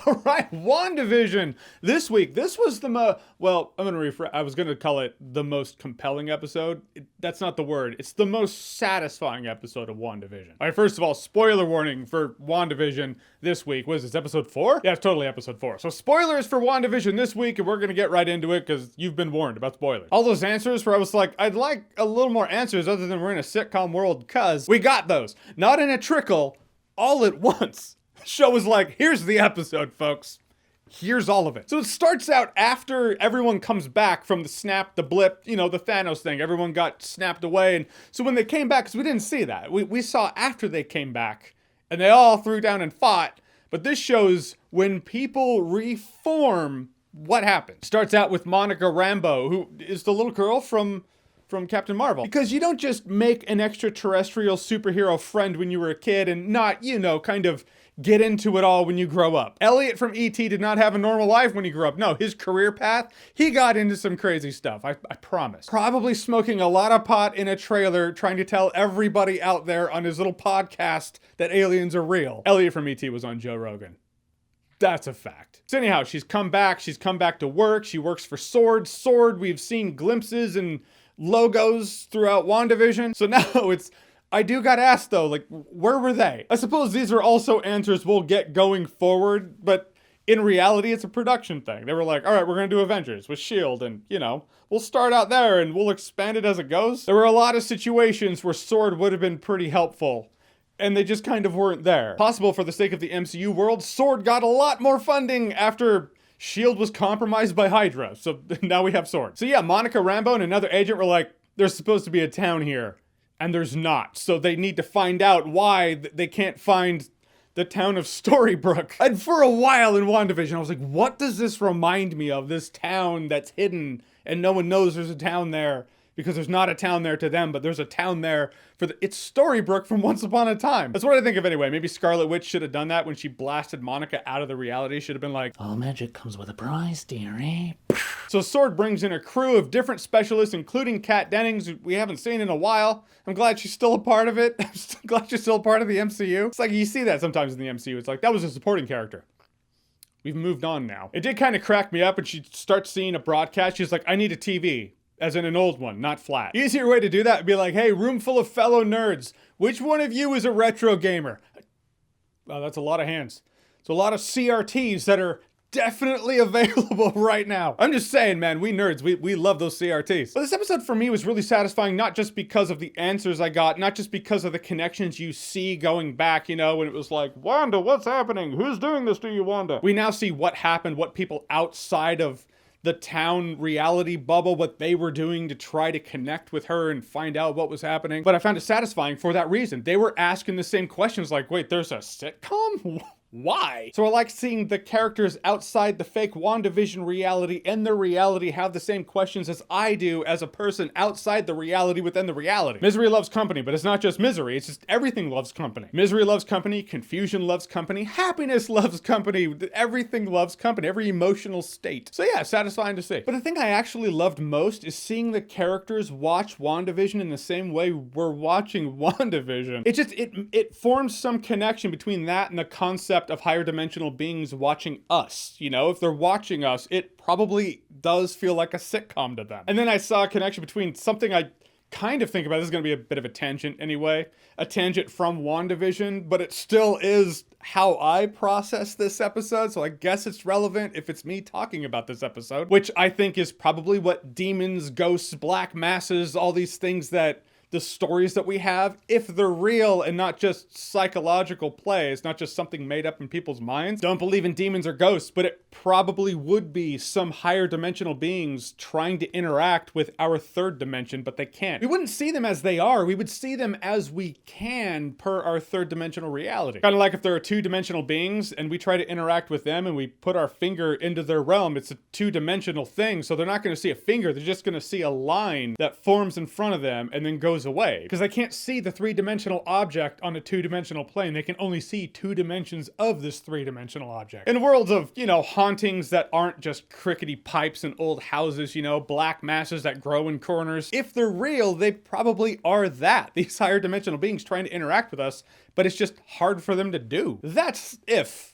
All right, WandaVision. This week, this was the well, I'm going to rephrase. I was going to call it the most compelling episode. That's not the word. It's the most satisfying episode of WandaVision. All right, first of all, spoiler warning for WandaVision this week. Was this episode 4? Yeah, it's totally episode 4. So spoilers for WandaVision this week, and we're going to get right into it because you've been warned about spoilers. All those answers where I was like, I'd like a little more answers other than we're in a sitcom world, because we got those. Not in a trickle, all at once. Show was like, here's the episode, folks. Here's all of it. So it starts out after everyone comes back from the snap, the blip, the Thanos thing. Everyone got snapped away. And so when they came back, because we didn't see that. We saw after they came back and they all threw down and fought. But this shows when people reform, what happens. Starts out with Monica Rambeau, who is the little girl from Captain Marvel. Because you don't just make an extraterrestrial superhero friend when you were a kid and not, kind of get into it all when you grow up. Elliot from E.T. did not have a normal life when he grew up. No, his career path, he got into some crazy stuff, I promise. Probably smoking a lot of pot in a trailer, trying to tell everybody out there on his little podcast that aliens are real. Elliot from E.T. was on Joe Rogan. That's a fact. So anyhow, she's come back to work. She works for S.W.O.R.D. S.W.O.R.D, we've seen glimpses and logos throughout WandaVision. So now I do gotta ask though, where were they? I suppose these are also answers we'll get going forward, but in reality, it's a production thing. They were like, all right, we're gonna do Avengers with S.H.I.E.L.D. and, we'll start out there and we'll expand it as it goes. There were a lot of situations where S.W.O.R.D would have been pretty helpful, and they just kind of weren't there. Possible for the sake of the MCU world, S.W.O.R.D got a lot more funding after S.H.I.E.L.D. was compromised by Hydra, so now we have S.W.O.R.D. So yeah, Monica Rambeau and another agent were like, there's supposed to be a town here. And there's not. So they need to find out why they can't find the town of Storybrooke. And for a while in WandaVision, I was like, what does this remind me of? This town that's hidden and no one knows there's a town there because there's not a town there to them, but there's a town there it's Storybrooke from Once Upon a Time. That's what I think of anyway. Maybe Scarlet Witch should have done that when she blasted Monica out of the reality. Should have been like, all magic comes with a price, dearie. So S.W.O.R.D brings in a crew of different specialists, including Kat Dennings, who we haven't seen in a while. I'm glad she's still a part of it. I'm glad she's still a part of the MCU. It's like you see that sometimes in the MCU. It's like, that was a supporting character. We've moved on now. It did kind of crack me up when she starts seeing a broadcast. She's like, I need a TV. As in an old one, not flat. Easier way to do that would be like, hey, room full of fellow nerds. Which one of you is a retro gamer? Wow, that's a lot of hands. It's a lot of CRTs that are definitely available right now. I'm just saying, man, we nerds, we love those CRTs. But this episode for me was really satisfying, not just because of the answers I got, not just because of the connections you see going back, when it was like, Wanda, what's happening? Who's doing this to you, Wanda? We now see what happened, what people outside of the town reality bubble, what they were doing to try to connect with her and find out what was happening. But I found it satisfying for that reason. They were asking the same questions like, wait, there's a sitcom? Why? So I like seeing the characters outside the fake WandaVision reality and their reality have the same questions as I do as a person outside the reality within the reality. Misery loves company, but it's not just misery, it's just everything loves company. Misery loves company, confusion loves company, happiness loves company, everything loves company, every emotional state. So yeah, satisfying to see. But the thing I actually loved most is seeing the characters watch WandaVision in the same way we're watching WandaVision. It forms some connection between that and the concept of higher dimensional beings watching us. If they're watching us, it probably does feel like a sitcom to them. And then I saw a connection between something I kind of think about. This is going to be a bit of a tangent anyway. A tangent from WandaVision, but it still is how I process this episode. So I guess it's relevant if it's me talking about this episode, which I think is probably what demons, ghosts, black masses, all these things that the stories that we have, if they're real and not just psychological plays, not just something made up in people's minds. Don't believe in demons or ghosts, but it probably would be some higher dimensional beings trying to interact with our third dimension, but they can't. We wouldn't see them as they are. We would see them as we can per our third dimensional reality. Kind of like if there are two-dimensional beings and we try to interact with them and we put our finger into their realm, it's a two-dimensional thing, so they're not going to see a finger. They're just going to see a line that forms in front of them and then goes goes away because they can't see the three-dimensional object on a two-dimensional plane. They can only see 2 dimensions of this three-dimensional object. In worlds of, hauntings that aren't just crickety pipes and old houses, black masses that grow in corners, if they're real, they probably are that. These higher dimensional beings trying to interact with us, but it's just hard for them to do. That's if.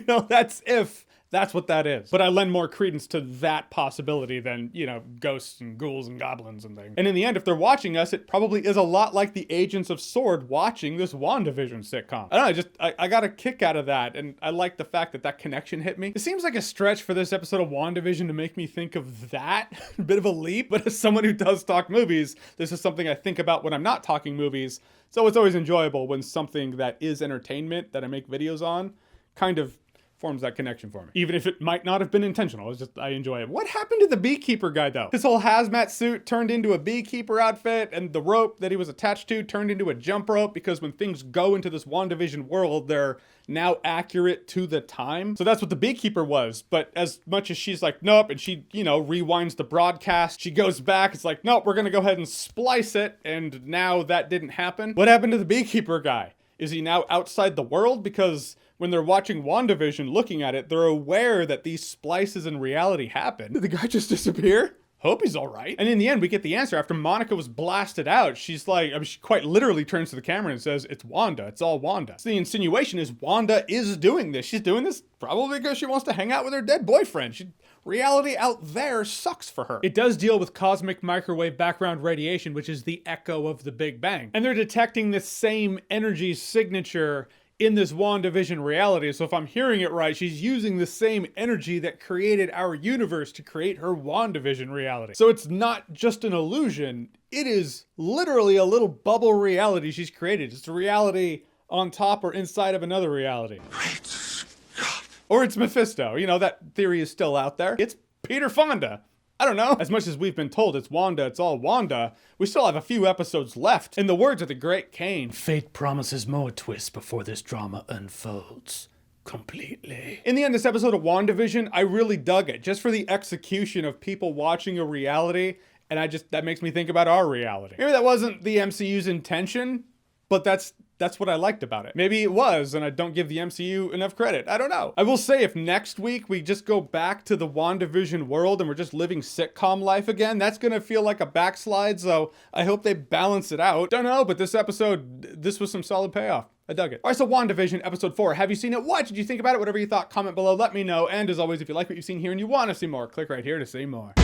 That's if. That's what that is. But I lend more credence to that possibility than, ghosts and ghouls and goblins and things. And in the end, if they're watching us, it probably is a lot like the agents of S.W.O.R.D watching this WandaVision sitcom. I don't know, I got a kick out of that, and I like the fact that that connection hit me. It seems like a stretch for this episode of WandaVision to make me think of that. A bit of a leap, but as someone who does talk movies, this is something I think about when I'm not talking movies. So it's always enjoyable when something that is entertainment that I make videos on kind of forms that connection for me. Even if it might not have been intentional, I enjoy it. What happened to the beekeeper guy though? His whole hazmat suit turned into a beekeeper outfit, and the rope that he was attached to turned into a jump rope, because when things go into this WandaVision world, they're now accurate to the time. So that's what the beekeeper was. But as much as she's like, nope, and she, rewinds the broadcast, she goes back, it's like, nope, we're gonna go ahead and splice it, and now that didn't happen. What happened to the beekeeper guy? Is he now outside the world? Because when they're watching WandaVision, looking at it, they're aware that these splices in reality happen. Did the guy just disappear? Hope he's all right. And in the end, we get the answer. After Monica was blasted out, she's like, she quite literally turns to the camera and says, it's Wanda. It's all Wanda. So the insinuation is Wanda is doing this. She's doing this probably because she wants to hang out with her dead boyfriend. Reality out there sucks for her. It does deal with cosmic microwave background radiation, which is the echo of the Big Bang. And they're detecting this same energy signature in this WandaVision reality. So if I'm hearing it right, she's using the same energy that created our universe to create her WandaVision reality. So it's not just an illusion, it is literally a little bubble reality she's created. It's a reality on top or inside of another reality. Great Scott. Or it's Mephisto. That theory is still out there. It's Peter Fonda. I don't know. As much as we've been told it's Wanda, it's all Wanda, we still have a few episodes left. In the words of the great Kane, Fate promises more twists before this drama unfolds completely. in the end, this episode of WandaVision, I really dug it. Just for the execution of people watching a reality, and that makes me think about our reality. Maybe that wasn't the MCU's intention, but that's what I liked about it. Maybe it was, and I don't give the MCU enough credit. I don't know. I will say, if next week we just go back to the WandaVision world and we're just living sitcom life again, that's gonna feel like a backslide, so I hope they balance it out. Don't know, but this episode, this was some solid payoff. I dug it. All right, so WandaVision episode 4. Have you seen it? What did you think about it? Whatever you thought, comment below, let me know. And as always, if you like what you've seen here and you want to see more, click right here to see more.